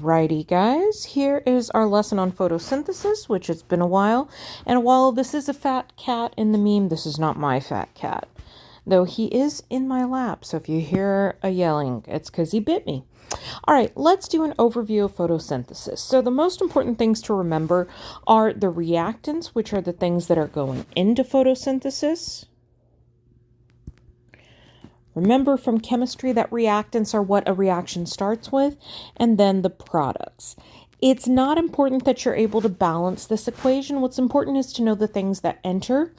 Alrighty, guys, here is our lesson on photosynthesis, which it's been a while. And while this is a fat cat in the meme, this is not my fat cat. Though he is in my lap, so if you hear a yelling, it's because he bit me. All right, let's do an overview of photosynthesis. So the most important things to remember are the reactants, which are the things that are going into photosynthesis. Remember from chemistry that reactants are what a reaction starts with, and then the products. It's not important that you're able to balance this equation. What's important is to know the things that enter,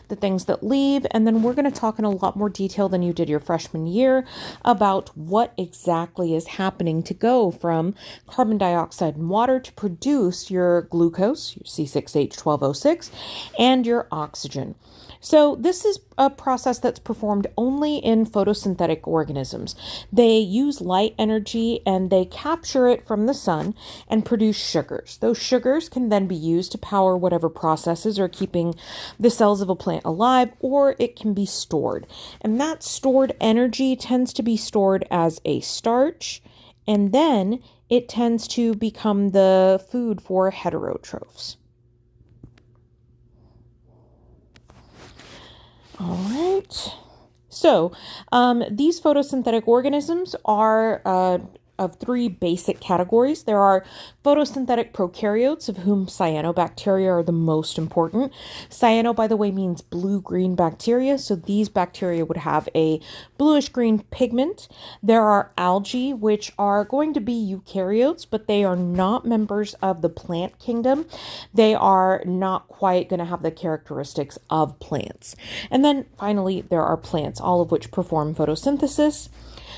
the things that leave, and then we're going to talk in a lot more detail than you did your freshman year about what exactly is happening to go from carbon dioxide and water to produce your glucose, your C6H12O6, and your oxygen. So this is a process that's performed only in photosynthetic organisms. They use light energy and they capture it from the sun and produce sugars. Those sugars can then be used to power whatever processes are keeping the cells of a plant alive, or it can be stored. And that stored energy tends to be stored as a starch, and then it tends to become the food for heterotrophs. All right. So these photosynthetic organisms are of three basic categories. There are photosynthetic prokaryotes, of whom cyanobacteria are the most important. Cyano, by the way, means blue-green bacteria, so these bacteria would have a bluish-green pigment. There are algae, which are going to be eukaryotes, but they are not members of the plant kingdom. They are not quite going to have the characteristics of plants. And then finally, there are plants, all of which perform photosynthesis.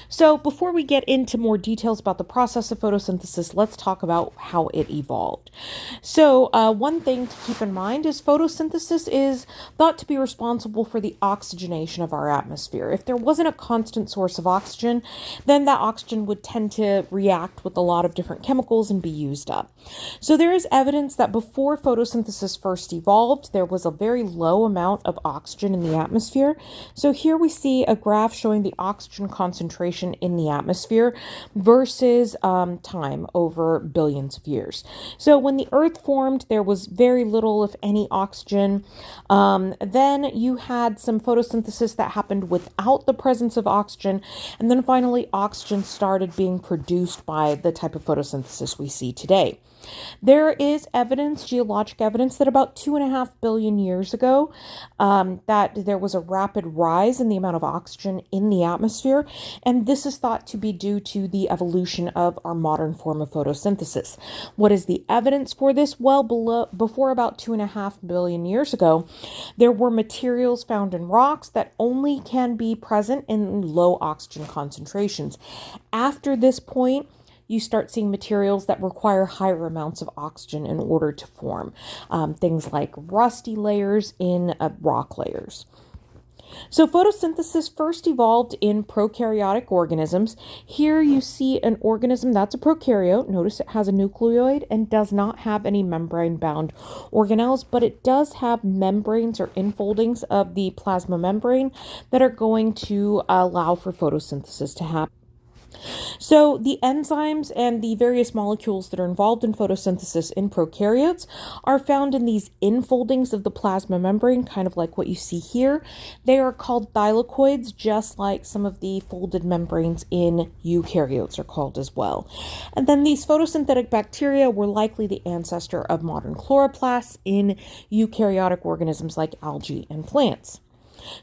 So before we get into more details about the process of photosynthesis, let's talk about how it evolved. So one thing to keep in mind is photosynthesis is thought to be responsible for the oxygenation of our atmosphere. If there wasn't a constant source of oxygen, then that oxygen would tend to react with a lot of different chemicals and be used up. So there is evidence that before photosynthesis first evolved, there was a very low amount of oxygen in the atmosphere. So here we see a graph showing the oxygen concentration in the atmosphere versus time over billions of years. So when the Earth formed, there was very little, if any, oxygen. Then you had some photosynthesis that happened without the presence of oxygen. And then finally, oxygen started being produced by the type of photosynthesis we see today. There is evidence, geologic evidence, that about 2.5 billion years ago, that there was a rapid rise in the amount of oxygen in the atmosphere, and this is thought to be due to the evolution of our modern form of photosynthesis. What is the evidence for this? Well, before about 2.5 billion years ago, there were materials found in rocks that only can be present in low oxygen concentrations. After this point, you start seeing materials that require higher amounts of oxygen in order to form. Things like rusty layers in rock layers. So photosynthesis first evolved in prokaryotic organisms. Here you see an organism that's a prokaryote. Notice it has a nucleoid and does not have any membrane-bound organelles, but it does have membranes or infoldings of the plasma membrane that are going to allow for photosynthesis to happen. So the enzymes and the various molecules that are involved in photosynthesis in prokaryotes are found in these infoldings of the plasma membrane, kind of like what you see here. They are called thylakoids, just like some of the folded membranes in eukaryotes are called as well. And then these photosynthetic bacteria were likely the ancestor of modern chloroplasts in eukaryotic organisms like algae and plants.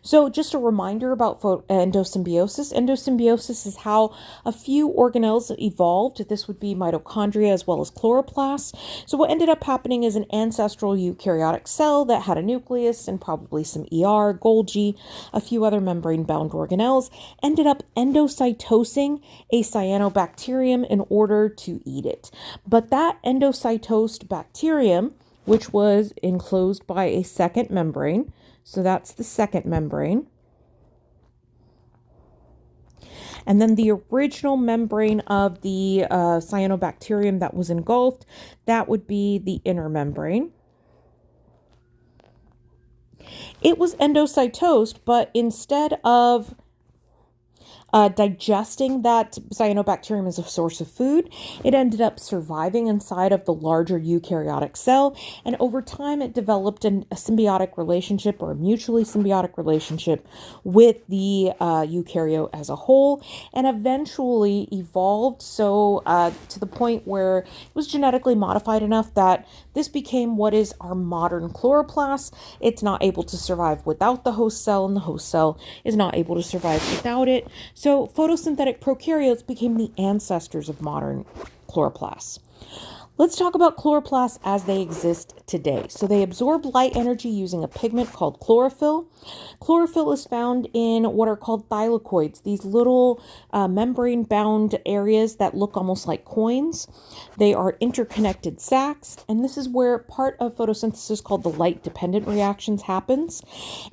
So just a reminder about endosymbiosis. Endosymbiosis is how a few organelles evolved. This would be mitochondria as well as chloroplasts. So what ended up happening is an ancestral eukaryotic cell that had a nucleus and probably some ER, Golgi, a few other membrane-bound organelles, ended up endocytosing a cyanobacterium in order to eat it. But that endocytosed bacterium, which was enclosed by a second membrane, so that's the second membrane. And then the original membrane of the cyanobacterium that was engulfed, that would be the inner membrane. It was endocytosed, but instead of digesting that cyanobacterium as a source of food. It ended up surviving inside of the larger eukaryotic cell, and over time it developed a symbiotic relationship, or a mutually symbiotic relationship, with the eukaryote as a whole, and eventually evolved to the point where it was genetically modified enough that this became what is our modern chloroplast. It's not able to survive without the host cell, and the host cell is not able to survive without it. So photosynthetic prokaryotes became the ancestors of modern chloroplasts. Let's talk about chloroplasts as they exist today. So they absorb light energy using a pigment called chlorophyll. Chlorophyll is found in what are called thylakoids, these little membrane-bound areas that look almost like coins. They are interconnected sacs, and this is where part of photosynthesis called the light-dependent reactions happens.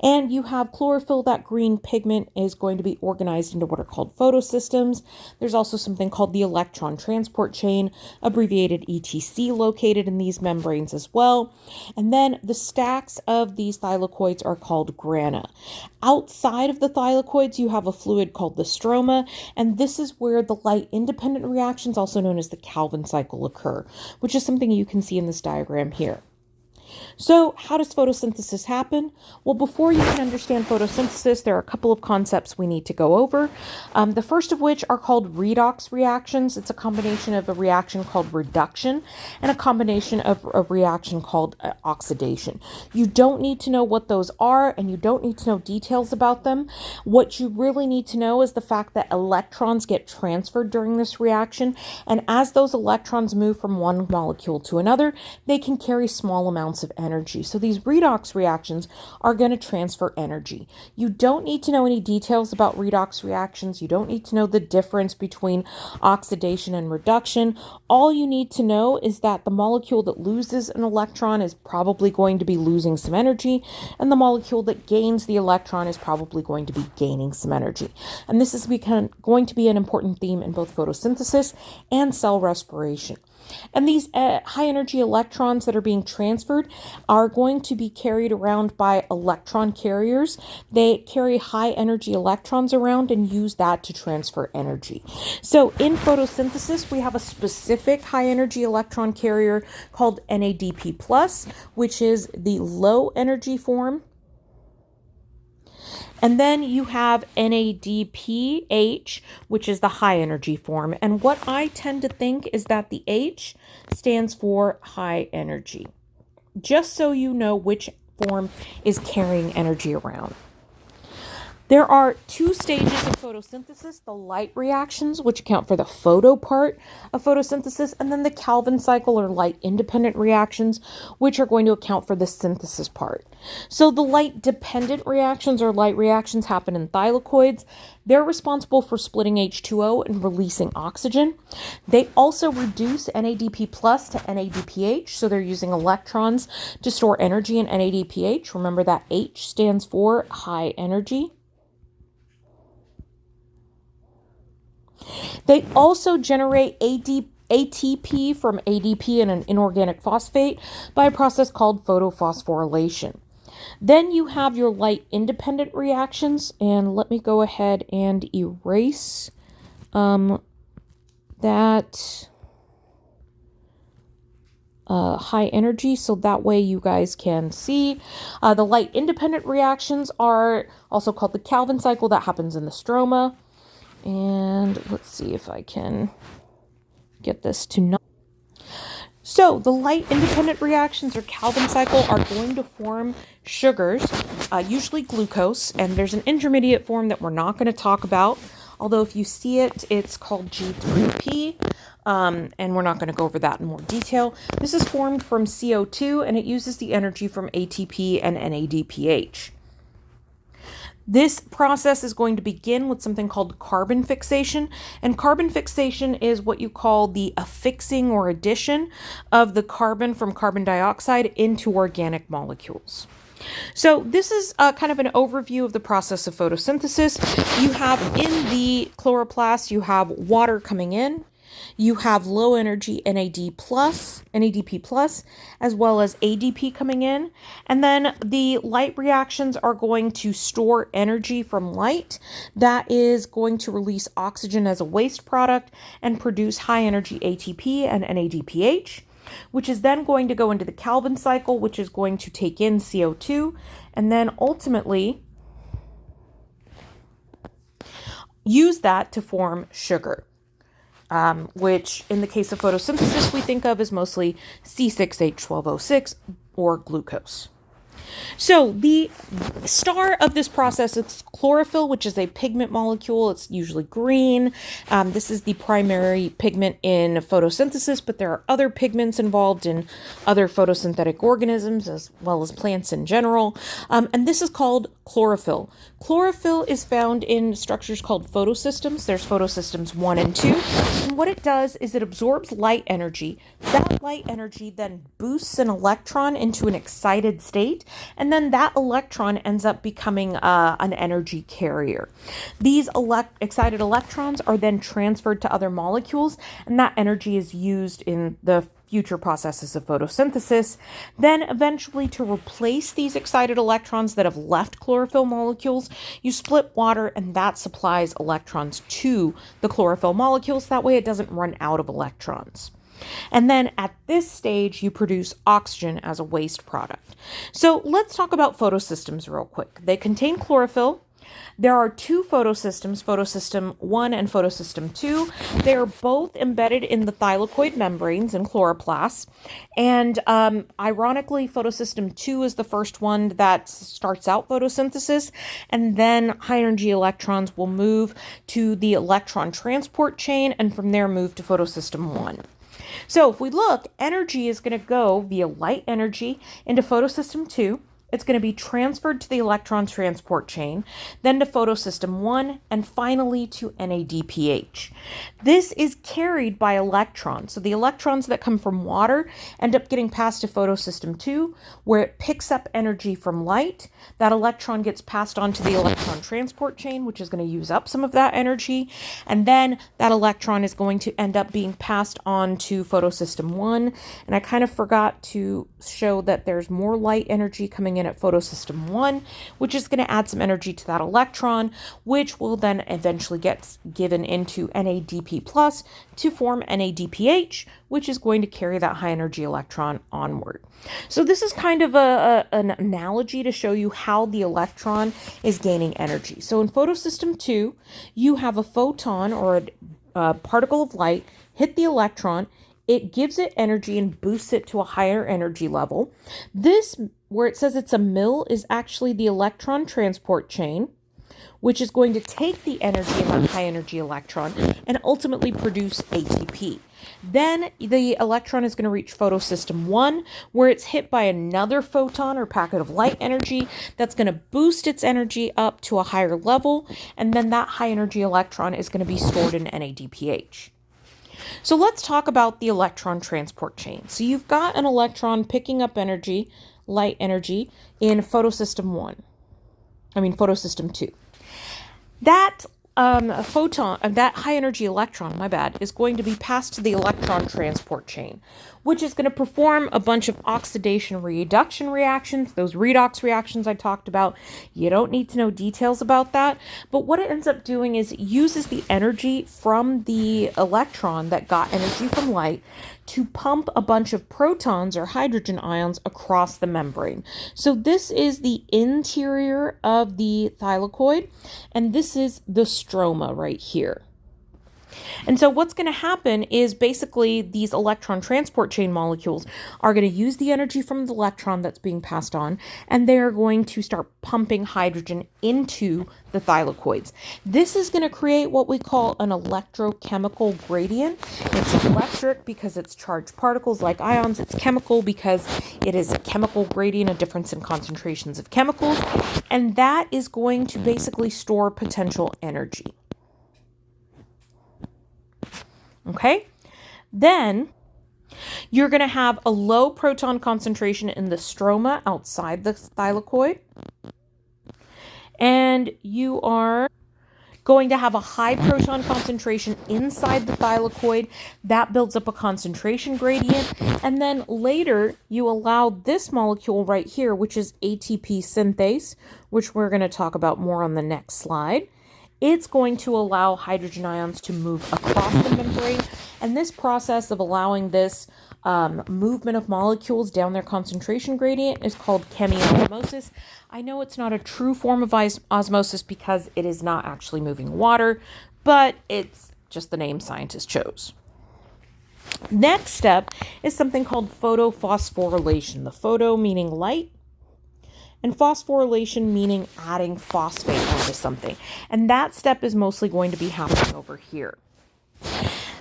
And you have chlorophyll, that green pigment is going to be organized into what are called photosystems. There's also something called the electron transport chain, abbreviated ETC, located in these membranes as well. And then the stacks of these thylakoids are called grana. Outside of the thylakoids, you have a fluid called the stroma, and this is where the light-independent reactions, also known as the Calvin cycle, occur, which is something you can see in this diagram here. So how does photosynthesis happen? Well, before you can understand photosynthesis, there are a couple of concepts we need to go over. The first of which are called redox reactions. It's a combination of a reaction called reduction and a combination of a reaction called oxidation. You don't need to know what those are, and you don't need to know details about them. What you really need to know is the fact that electrons get transferred during this reaction, and as those electrons move from one molecule to another, they can carry small amounts of energy. So these redox reactions are going to transfer energy. You don't need to know any details about redox reactions. You don't need to know the difference between oxidation and reduction. All you need to know is that the molecule that loses an electron is probably going to be losing some energy, and the molecule that gains the electron is probably going to be gaining some energy. And this is going to be an important theme in both photosynthesis and cell respiration. And these high energy electrons that are being transferred are going to be carried around by electron carriers. They carry high energy electrons around and use that to transfer energy. So in photosynthesis, we have a specific high energy electron carrier called NADP+, which is the low energy form. And then you have NADPH, which is the high energy form. And what I tend to think is that the H stands for high energy, just so you know which form is carrying energy around. There are two stages of photosynthesis: the light reactions, which account for the photo part of photosynthesis, and then the Calvin cycle, or light-independent reactions, which are going to account for the synthesis part. So the light-dependent reactions, or light reactions, happen in thylakoids. They're responsible for splitting H2O and releasing oxygen. They also reduce NADP+ to NADPH, so they're using electrons to store energy in NADPH. Remember that H stands for high energy. They also generate ATP from ADP and an inorganic phosphate by a process called photophosphorylation. Then you have your light-independent reactions, and let me go ahead and erase that high energy, so that way you guys can see. The light-independent reactions are also called the Calvin cycle. That happens in the stroma. And let's see if I can get this to not. So the light-independent reactions, or Calvin cycle, are going to form sugars, usually glucose, and there's an intermediate form that we're not going to talk about, although if you see it, it's called G3P, and we're not going to go over that in more detail. This is formed from CO2, and it uses the energy from ATP and NADPH. This process is going to begin with something called carbon fixation, and carbon fixation is what you call the affixing or addition of the carbon from carbon dioxide into organic molecules. So this is kind of an overview of the process of photosynthesis. You have in the chloroplast, you have water coming in. You have low energy NADP plus, as well as ADP coming in. And then the light reactions are going to store energy from light. That is going to release oxygen as a waste product and produce high energy ATP and NADPH, which is then going to go into the Calvin cycle, which is going to take in CO2 and then ultimately use that to form sugar, which in the case of photosynthesis we think of as mostly C6H12O6 or glucose. So the star of this process is chlorophyll, which is a pigment molecule. It's usually green. This is the primary pigment in photosynthesis, but there are other pigments involved in other photosynthetic organisms as well as plants in general. And this is called chlorophyll. Chlorophyll is found in structures called photosystems. There's photosystems 1 and 2. And what it does is it absorbs light energy. That light energy then boosts an electron into an excited state, and then that electron ends up becoming an energy carrier. These excited electrons are then transferred to other molecules, and that energy is used in the future processes of photosynthesis. Then eventually, to replace these excited electrons that have left chlorophyll molecules, you split water, and that supplies electrons to the chlorophyll molecules. That way it doesn't run out of electrons. And then at this stage, you produce oxygen as a waste product. So let's talk about photosystems real quick. They contain chlorophyll. There are two photosystems, photosystem 1 and photosystem 2. They are both embedded in the thylakoid membranes and chloroplasts. And ironically, photosystem 2 is the first one that starts out photosynthesis. And then high energy electrons will move to the electron transport chain and from there move to photosystem 1. So if we look, energy is going to go via light energy into photosystem 2. It's going to be transferred to the electron transport chain, then to photosystem 1, and finally to NADPH. This is carried by electrons. So the electrons that come from water end up getting passed to photosystem 2, where it picks up energy from light. That electron gets passed on to the electron transport chain, which is going to use up some of that energy. And then that electron is going to end up being passed on to photosystem 1. And I kind of forgot to show that there's more light energy coming in at photosystem 1, which is going to add some energy to that electron, which will then eventually get given into NADP plus to form NADPH, which is going to carry that high energy electron onward. So this is kind of an analogy to show you how the electron is gaining energy. So in photosystem 2, you have a photon or a particle of light hit the electron. It gives it energy and boosts it to a higher energy level. This, where it says it's a mill, is actually the electron transport chain, which is going to take the energy of that high energy electron and ultimately produce ATP. Then the electron is going to reach photosystem 1, where it's hit by another photon or packet of light energy that's going to boost its energy up to a higher level, and then that high energy electron is going to be stored in NADPH. So let's talk about the electron transport chain. So you've got an electron picking up energy, light energy, in photosystem 2. That that high energy electron, is going to be passed to the electron transport chain, which is going to perform a bunch of oxidation reduction reactions, those redox reactions I talked about. You don't need to know details about that, but what it ends up doing is it uses the energy from the electron that got energy from light to pump a bunch of protons or hydrogen ions across the membrane. So this is the interior of the thylakoid, and this is the stroma right here. And so what's going to happen is basically these electron transport chain molecules are going to use the energy from the electron that's being passed on, and they're going to start pumping hydrogen into the thylakoids. This is going to create what we call an electrochemical gradient. It's electric because it's charged particles like ions. It's chemical because it is a chemical gradient, a difference in concentrations of chemicals, and that is going to basically store potential energy. Okay, then you're going to have a low proton concentration in the stroma outside the thylakoid, and you are going to have a high proton concentration inside the thylakoid. That builds up a concentration gradient. And then later, you allow this molecule right here, which is ATP synthase, which we're going to talk about more on the next slide. It's going to allow hydrogen ions to move across the membrane. And this process of allowing this movement of molecules down their concentration gradient is called chemiosmosis. I know it's not a true form of osmosis because it is not actually moving water, but it's just the name scientists chose. Next step is something called photophosphorylation. The photo meaning light, and phosphorylation meaning adding phosphate onto something. And that step is mostly going to be happening over here.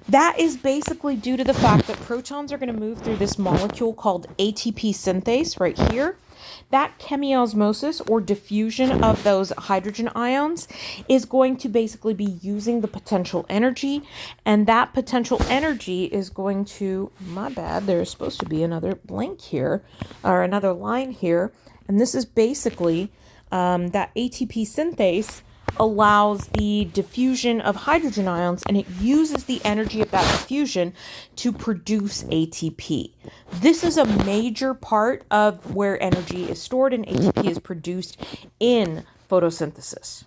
That is basically due to the fact that protons are going to move through this molecule called ATP synthase right here. That chemiosmosis or diffusion of those hydrogen ions is going to basically be using the potential energy, and that potential energy is going to, my bad, there's supposed to be another blank here, or another line here, and this is basically that ATP synthase allows the diffusion of hydrogen ions, and it uses the energy of that diffusion to produce ATP. This is a major part of where energy is stored, and ATP is produced in photosynthesis.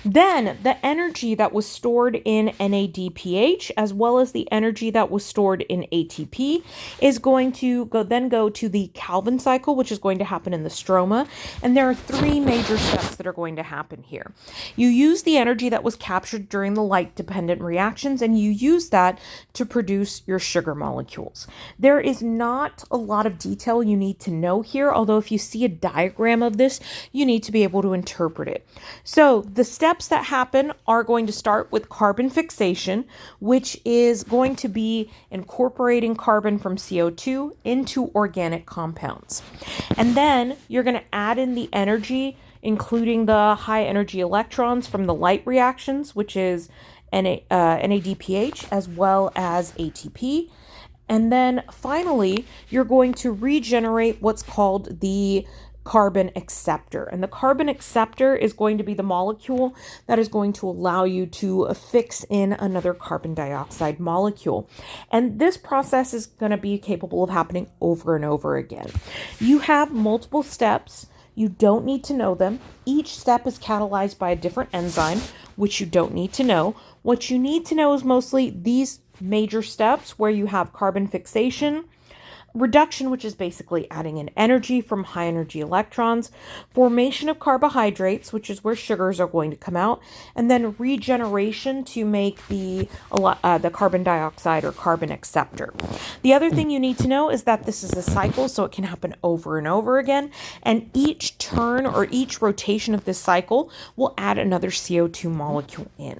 Then the energy that was stored in NADPH, as well as the energy that was stored in ATP, is going to go to the Calvin cycle, which is going to happen in the stroma. And there are three major steps that are going to happen here. You use the energy that was captured during the light-dependent reactions, and you use that to produce your sugar molecules. There is not a lot of detail you need to know here, although if you see a diagram of this, you need to be able to interpret it. So the steps that happen are going to start with carbon fixation, which is going to be incorporating carbon from CO2 into organic compounds. And then you're going to add in the energy, including the high energy electrons from the light reactions, which is NADPH as well as ATP. And then finally, you're going to regenerate what's called the carbon acceptor. And the carbon acceptor is going to be the molecule that is going to allow you to fix in another carbon dioxide molecule. And this process is going to be capable of happening over and over again. You have multiple steps. You don't need to know them. Each step is catalyzed by a different enzyme, which you don't need to know. What you need to know is mostly these major steps where you have carbon fixation, reduction, which is basically adding in energy from high energy electrons, formation of carbohydrates, which is where sugars are going to come out, and then regeneration to make the carbon dioxide or carbon acceptor. The other thing you need to know is that this is a cycle, so it can happen over and over again, and each turn or each rotation of this cycle will add another CO2 molecule in.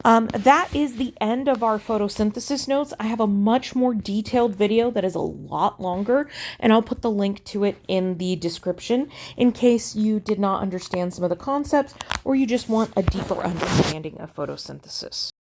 That is the end of our photosynthesis notes. I have a much more detailed video that is a lot longer, and I'll put the link to it in the description in case you did not understand some of the concepts or you just want a deeper understanding of photosynthesis.